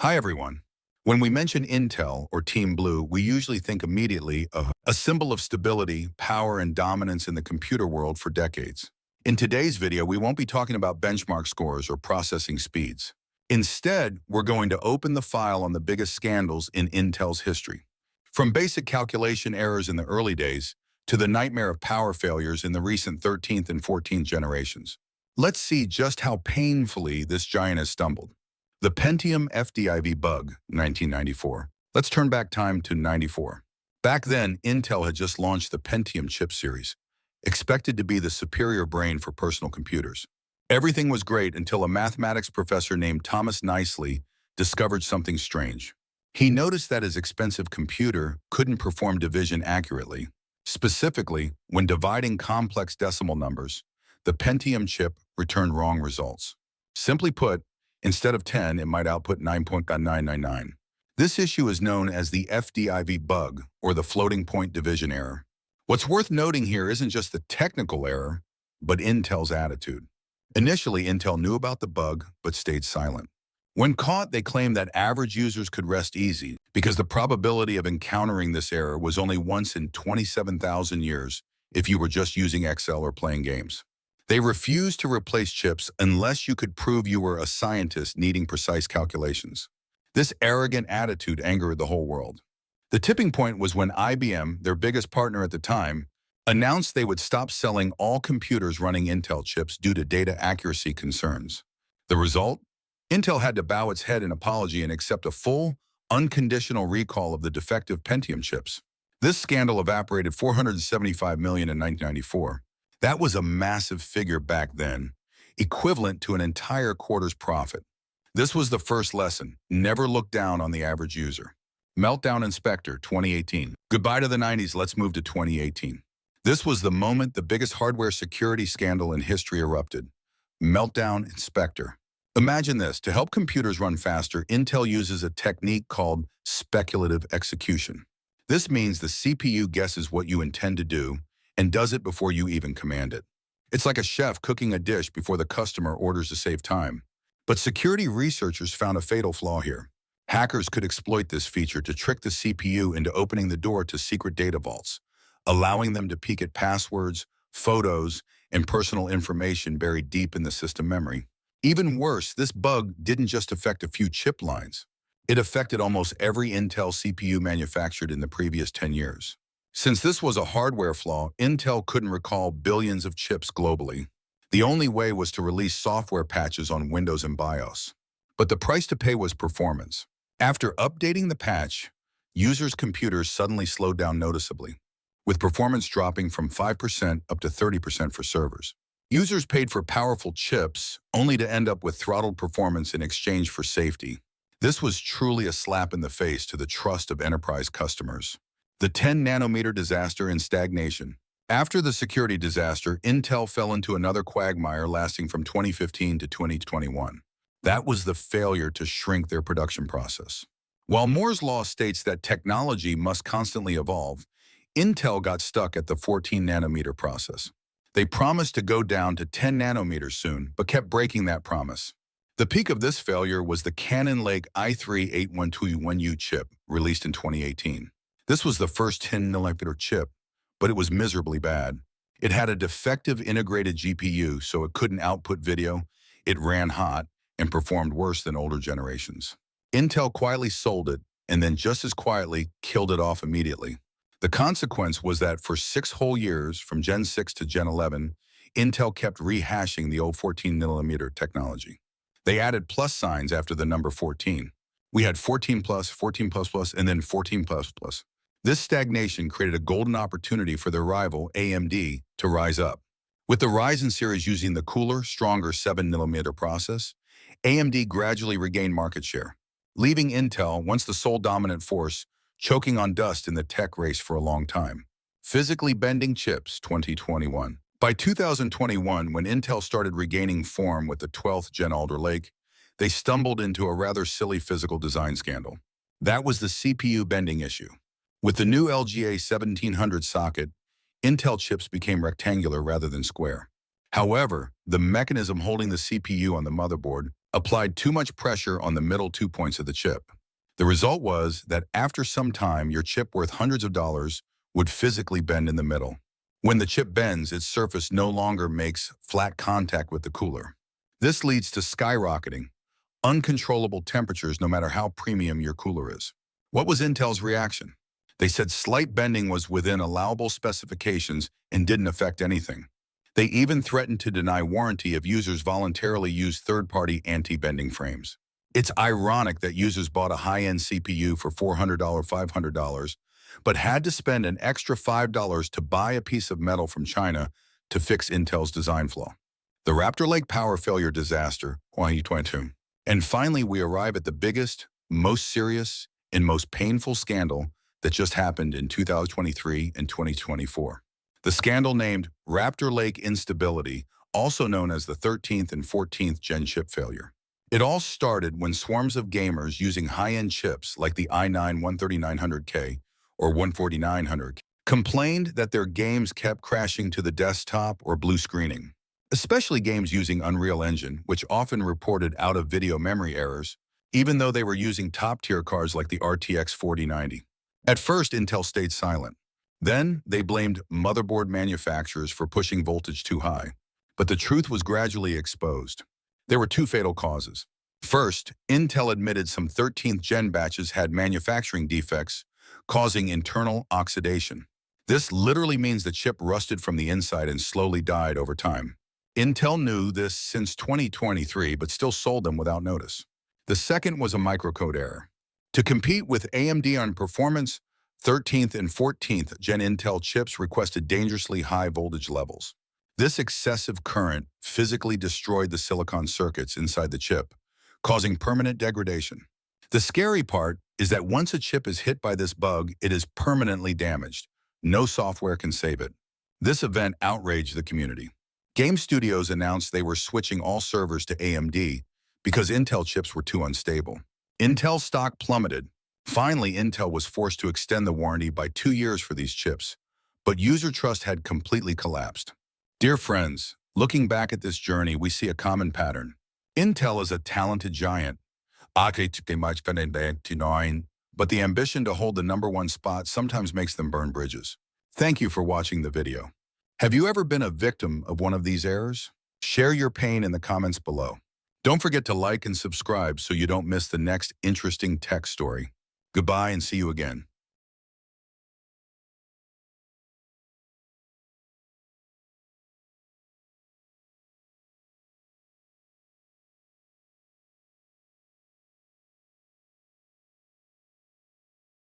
Hi, everyone. When we mention Intel or Team Blue, we usually think immediately of a symbol of stability, power, and dominance in the computer world for decades. In today's video, we won't be talking about benchmark scores or processing speeds. Instead, we're going to open the file on the biggest scandals in Intel's history. From basic calculation errors in the early days to the nightmare of power failures in the recent 13th and 14th generations. Let's see just how painfully this giant has stumbled. The Pentium FDIV bug, 1994. Let's turn back time to 94. Back then, Intel had just launched the Pentium chip series, expected to be the superior brain for personal computers. Everything was great until a mathematics professor named Thomas Nicely discovered something strange. He noticed that his expensive computer couldn't perform division accurately. Specifically, when dividing complex decimal numbers, the Pentium chip returned wrong results. Simply put, instead of 10, it might output 9.999. This issue is known as the FDIV bug, or the floating point division error. What's worth noting here isn't just the technical error, but Intel's attitude. Initially, Intel knew about the bug, but stayed silent. When caught, they claimed that average users could rest easy because the probability of encountering this error was only once in 27,000 years if you were just using Excel or playing games. They refused to replace chips unless you could prove you were a scientist needing precise calculations. This arrogant attitude angered the whole world. The tipping point was when IBM, their biggest partner at the time, announced they would stop selling all computers running Intel chips due to data accuracy concerns. The result? Intel had to bow its head in apology and accept a full, unconditional recall of the defective Pentium chips. This scandal evaporated $475 million in 1994. That was a massive figure back then, equivalent to an entire quarter's profit. This was the first lesson: never look down on the average user. Meltdown and Spectre, 2018. Goodbye to the 90s, let's move to 2018. This was the moment the biggest hardware security scandal in history erupted. Meltdown and Spectre. Imagine this: to help computers run faster, Intel uses a technique called speculative execution. This means the CPU guesses what you intend to do and does it before you even command it. It's like a chef cooking a dish before the customer orders to save time. But security researchers found a fatal flaw here. Hackers could exploit this feature to trick the CPU into opening the door to secret data vaults, allowing them to peek at passwords, photos, and personal information buried deep in the system memory. Even worse, this bug didn't just affect a few chip lines. It affected almost every Intel CPU manufactured in the previous 10 years. Since this was a hardware flaw, Intel couldn't recall billions of chips globally. The only way was to release software patches on Windows and BIOS. But the price to pay was performance. After updating the patch, users' computers suddenly slowed down noticeably, with performance dropping from 5% up to 30% for servers. Users paid for powerful chips, only to end up with throttled performance in exchange for safety. This was truly a slap in the face to the trust of enterprise customers. The 10-nanometer disaster and stagnation. After the security disaster, Intel fell into another quagmire lasting from 2015 to 2021. That was the failure to shrink their production process. While Moore's law states that technology must constantly evolve, Intel got stuck at the 14-nanometer process. They promised to go down to 10 nanometers soon, but kept breaking that promise. The peak of this failure was the Cannon Lake i3-8121U chip, released in 2018. This was the first 10-nanometer chip, but it was miserably bad. It had a defective integrated GPU, so it couldn't output video, it ran hot, and performed worse than older generations. Intel quietly sold it, and then just as quietly killed it off immediately. The consequence was that for 6 whole years, from Gen 6 to Gen 11, Intel kept rehashing the old 14-nanometer technology. They added plus signs after the number 14. We had 14 plus, 14 plus plus, and then 14 plus plus. This stagnation created a golden opportunity for their rival, AMD, to rise up. With the Ryzen series using the cooler, stronger 7-nanometer process, AMD gradually regained market share, leaving Intel, once the sole dominant force, choking on dust in the tech race for a long time. Physically bending chips, 2021. By 2021, when Intel started regaining form with the 12th Gen Alder Lake, they stumbled into a rather silly physical design scandal. That was the CPU bending issue. With the new LGA 1700 socket, Intel chips became rectangular rather than square. However, the mechanism holding the CPU on the motherboard applied too much pressure on the middle 2 points of the chip. The result was that after some time, your chip worth hundreds of dollars would physically bend in the middle. When the chip bends, its surface no longer makes flat contact with the cooler. This leads to skyrocketing, uncontrollable temperatures no matter how premium your cooler is. What was Intel's reaction? They said slight bending was within allowable specifications and didn't affect anything. They even threatened to deny warranty if users voluntarily used third-party anti-bending frames. It's ironic that users bought a high-end CPU for $400, $500, but had to spend an extra $5 to buy a piece of metal from China to fix Intel's design flaw. The Raptor Lake power failure disaster, 2022. And finally, we arrive at the biggest, most serious, and most painful scandal that just happened in 2023 and 2024. The scandal named Raptor Lake instability, also known as the 13th and 14th gen chip failure. It all started when swarms of gamers using high-end chips like the i9-13900K or 14900K complained that their games kept crashing to the desktop or blue screening, especially games using Unreal Engine, which often reported out-of-video memory errors, even though they were using top-tier cards like the RTX 4090. At first, Intel stayed silent. Then, they blamed motherboard manufacturers for pushing voltage too high. But the truth was gradually exposed. There were two fatal causes. First, Intel admitted some 13th gen batches had manufacturing defects, causing internal oxidation. This literally means the chip rusted from the inside and slowly died over time. Intel knew this since 2023, but still sold them without notice. The second was a microcode error. To compete with AMD on performance, 13th and 14th gen Intel chips requested dangerously high voltage levels. This excessive current physically destroyed the silicon circuits inside the chip, causing permanent degradation. The scary part is that once a chip is hit by this bug, it is permanently damaged. No software can save it. This event outraged the community. Game studios announced they were switching all servers to AMD because Intel chips were too unstable. Intel stock plummeted. Finally, Intel was forced to extend the warranty by 2 years for these chips, but user trust had completely collapsed. Dear friends, looking back at this journey, we see a common pattern. Intel is a talented giant, but the ambition to hold the #1 spot sometimes makes them burn bridges. Thank you for watching the video. Have you ever been a victim of one of these errors? Share your pain in the comments below. Don't forget to like and subscribe so you don't miss the next interesting tech story. Goodbye and see you again.